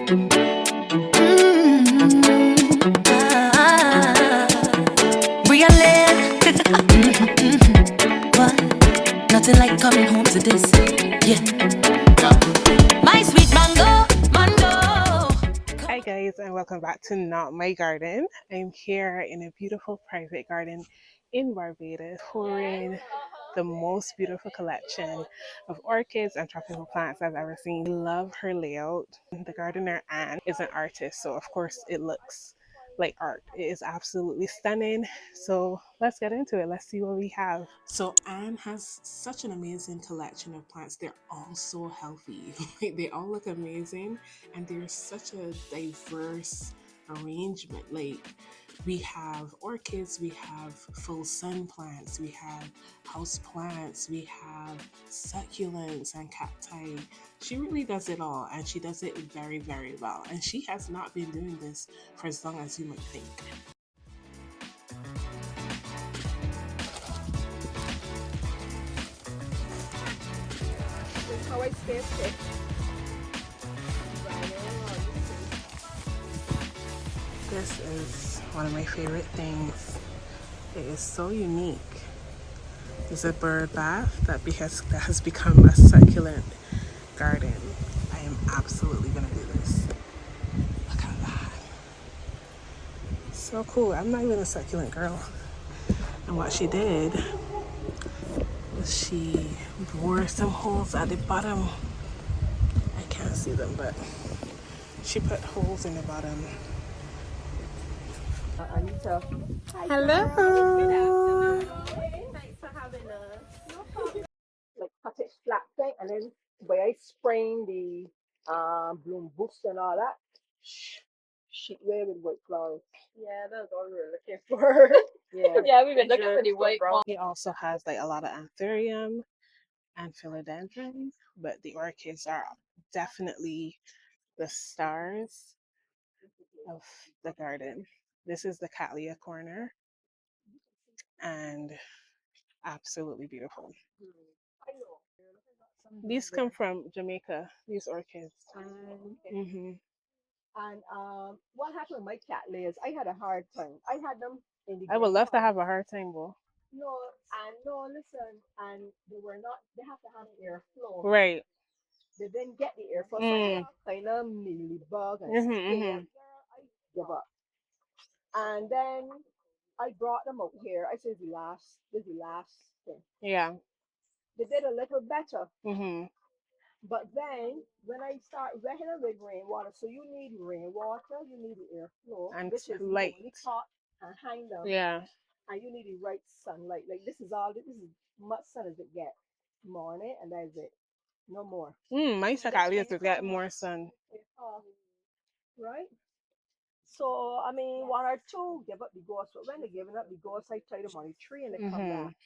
What? Nothing like coming home to this. Yeah. My sweet mango, mango. Hi guys, and welcome back to Not My Garden. I'm here in a beautiful private garden in Barbados, touring the most beautiful collection of orchids and tropical plants I've ever seen. I love her layout. The gardener, Anne, is an artist, so of course it looks like art. It is absolutely stunning. So let's get into it. Let's see what we have. So Anne has such an amazing collection of plants. They're all so healthy. They all look amazing, and there's such a diverse arrangement. Like, we have orchids, we have full sun plants, we have house plants, we have succulents and cacti. She really does it all, and she does it very, very well. And she has not been doing this for as long as you might think. This is how I stay fit. This is one of my favorite things. It is so unique. It's a bird bath that has become a succulent garden. I am absolutely gonna do this. Look at that. So cool. I'm not even a succulent girl. And what she did was she bored some holes at the bottom. I can't see them, but she put holes in the bottom. Anita. Hello. Good afternoon. Thanks for having us. No problem. Like cut it flat thing, and then by I spraying the bloom boost and all that, sheet wear with white flowers. Yeah, that's all we were looking for. Yeah, yeah, we've been looking for the white one. He also has like a lot of anthurium and philodendron, but the orchids are definitely the stars of the garden. This is the Cattleya corner, and absolutely beautiful. These come from Jamaica, these orchids. And what happened with my cat layers? I had a hard time. I had them in the. I would love to have a hard time, Bo. No, listen, and they were not. They have to have airflow. Right. They didn't get the airflow. So I kind of mealybug and scared. I give up. And then I brought them out here. I said, this is the last thing. Yeah. They did a little better. Mm-hmm. But then when I start wetting them with rainwater, so you need rainwater, you need the airflow, And which is light. only hot and hang them. Yeah. And you need the right sunlight. Like this is as much sun as it gets. Morning, and that's it. No more. My Cattleya to get more sun. Right? So, I mean, one or two give up the ghost, but when they're giving up the ghost, I tie them on the tree and they come back.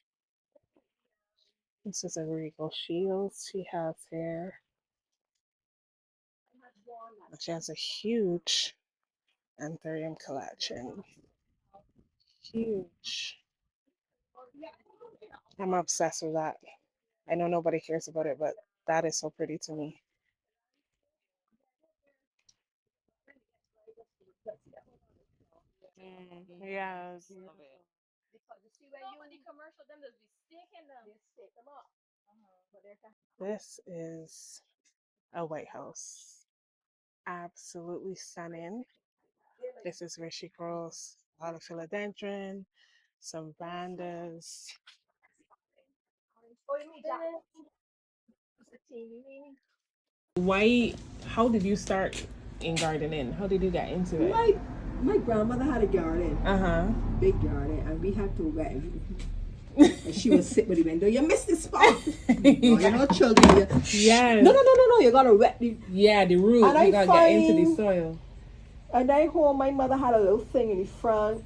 This is a regal shield she has here. She has a huge anthurium collection. Huge. I'm obsessed with that. I know nobody cares about it, but that is so pretty to me. Yes. Because you see when you in the commercial, them just be sticking them. They stick them up. This is a White House. Absolutely stunning. This is where she grows a lot of philodendron, some vandas. Oh, you mean that? It's a teeny weeny. Why? How did you start in gardening? How did you get into it? My grandmother had a garden, big garden, and we had to wet. And she would sit with the window. You missed the spot. No, you're not children. Yes. No. You gotta wet the. Yeah, the root. You gotta get into the soil. And then home, my mother had a little thing in the front.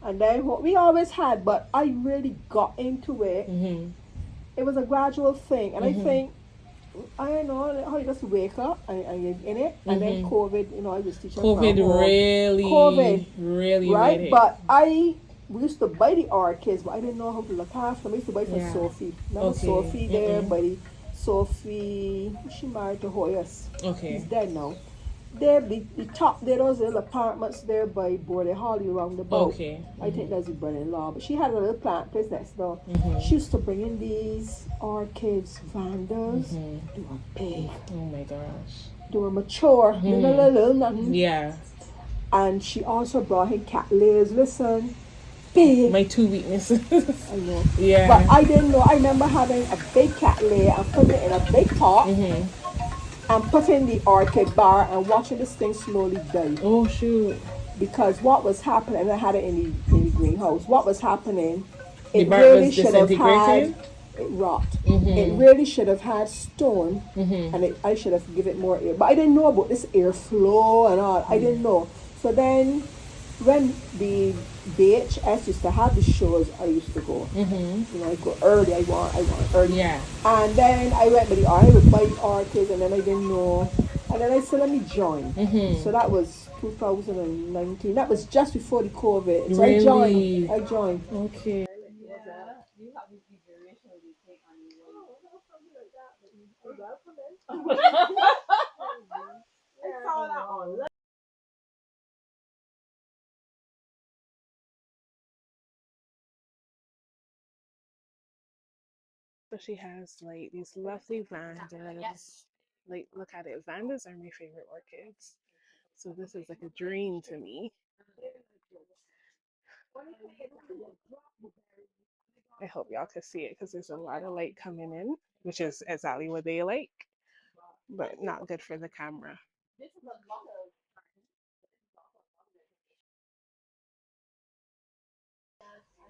And then home, we always had, but I really got into it. It was a gradual thing, and I think. I don't know how you just wake up and you're in it, and then COVID, I was teaching. COVID really right? made it. But we used to buy the orchids, but I didn't know how to look after them. I used to buy from Sophie. Remember Sophie there, by the Sophie, she married to Hoyas. He's Okay. dead now. There, the top there, those little apartments there by Border Holly around the boat. Okay. I think that's the brother-in-law. But she had a little plant place next door. Mm-hmm. She used to bring in these orchids, vandas. Mm-hmm. They were big. Oh my gosh. They were mature. They were little nothing. Yeah. And she also brought in cattleyas. Listen, big. My two weaknesses. I know. Yeah. But I didn't know. I remember having a big cattleya and putting it in a big pot and putting the orchid bar and watching this thing slowly die. Oh shoot. Because what was happening, and I had it in the greenhouse, what was happening, The it bark really was should have had, disintegrating. it rot. It really should have had stone, and I should have given it more air. But I didn't know about this airflow and all. I didn't know. So then, when the BHS used to have the shows, I used to go. You know, I go early. I want early. Yeah. And then I went by I would buy orchids, and then I didn't know. And then I said, let me join. So that was 2019. That was just before the COVID. So Really? I joined. Okay. So she has like these lovely vandas. Like, look at it. Vandas are my favorite orchids. So this is like a dream to me. I hope y'all can see it because there's a lot of light coming in, which is exactly what they like, but not good for the camera.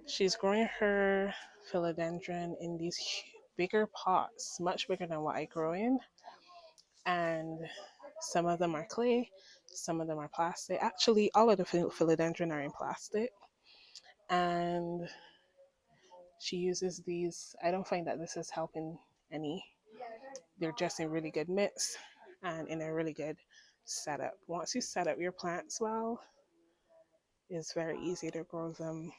She's growing her philodendron in these bigger pots, much bigger than what I grow in. And some of them are clay, some of them are plastic. Actually, all of the philodendron are in plastic. And she uses these. I don't find that this is helping any. They're just in really good mix and in a really good setup. Once you set up your plants well, it's very easy to grow them.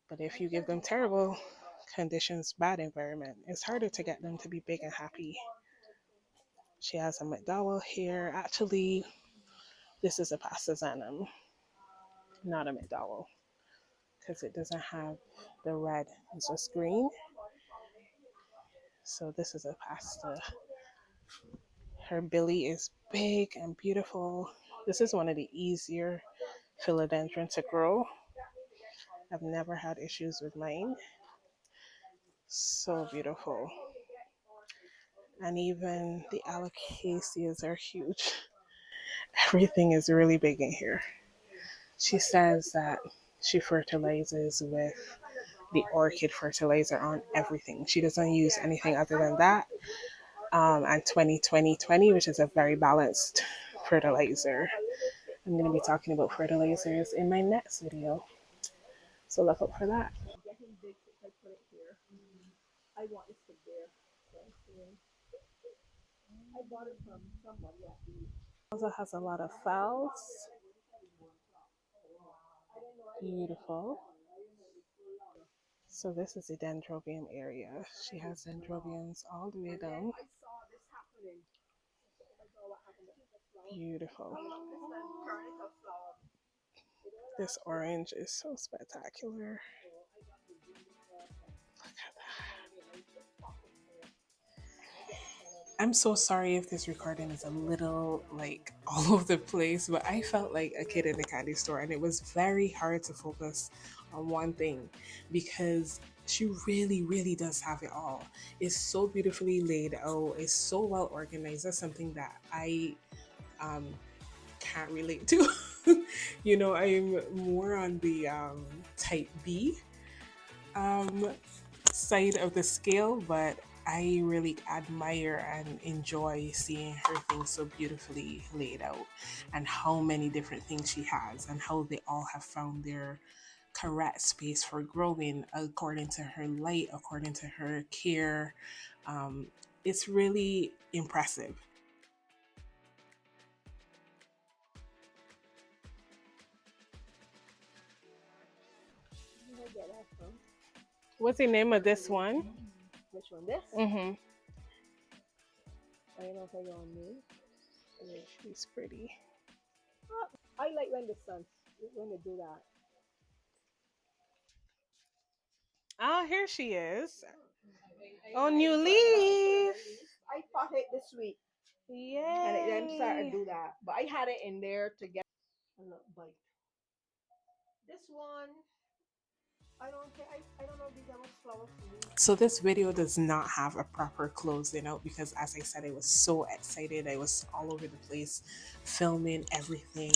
But if you give them terrible conditions, bad environment, it's harder to get them to be big and happy. She has a McDowell here. Actually, this is a Pastazanum, not a McDowell, because it doesn't have the red, it's just green. So this is a pasta. Her billy is big and beautiful. This is one of the easier philodendron to grow. I've never had issues with mine. So beautiful. And even the alocasias are huge. Everything is really big in here. She says that she fertilizes with the orchid fertilizer on everything. She doesn't use anything other than that. And 2020, which is a very balanced fertilizer. I'm going to be talking about fertilizers in my next video. So look up for that. Getting big if I put it here. I want it to bear. I bought it from somebody at the Also has a lot of falls. Beautiful. So this is the dendrobium area. She has dendrobiums all the way down. Beautiful. This orange is so spectacular. Look at that. I'm so sorry if this recording is a little like all over the place, but I felt like a kid in a candy store and it was very hard to focus on one thing because she really does have it all. It's so beautifully laid out, it's so well organized. That's something that I can't relate to. You know, I'm more on the type B side of the scale, but I really admire and enjoy seeing her things so beautifully laid out and how many different things she has and how they all have found their correct space for growing according to her light, according to her care. It's really impressive. What's the name of this one? Which one? This? Mm-hmm. I don't know if I on me. She's pretty. I like when the sun, when they do that. Oh, here she is. Oh, new leaf. I potted this week. Yay. And it then started to do that. But I had it in there to get a little bite. This one, I don't care. I don't know if these are flowers for me. So this video does not have a proper closing out because, as I said, I was so excited. I was all over the place filming everything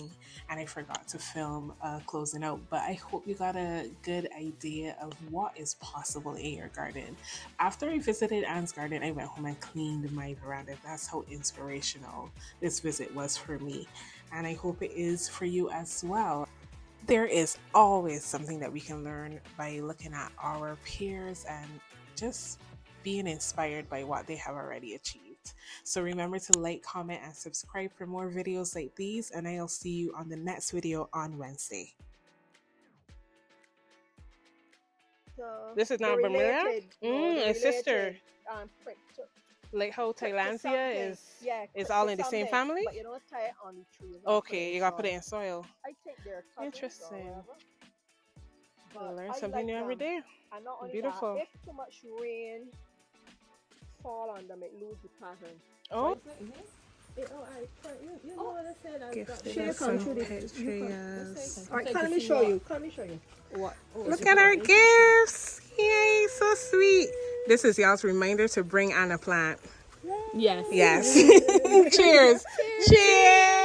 and I forgot to film closing out. But I hope you got a good idea of what is possible in your garden. After I visited Anne's garden, I went home and cleaned my veranda. That's how inspirational this visit was for me. And I hope it is for you as well. There is always something that we can learn by looking at our peers and just being inspired by what they have already achieved. So remember to like, comment, and subscribe for more videos like these, and I'll see you on the next video on Wednesday. So This is not Bermuda? A sister. Like how Thailandia is all in the same family? But you don't tie it on the tree. Okay, you gotta put it in soil. I think they're cousins. Interesting. But Learn I something like new every them. day. And not only Beautiful. that, if too much rain fall on them, it lose the pattern. Oh. You know what I said? I've got Gifted us some pictures. Alright, let me show you. Let me show you. What? Look at our gifts. Yay, so sweet. This is y'all's reminder to bring Anne a plant. Yes. Yes. Cheers. Cheers.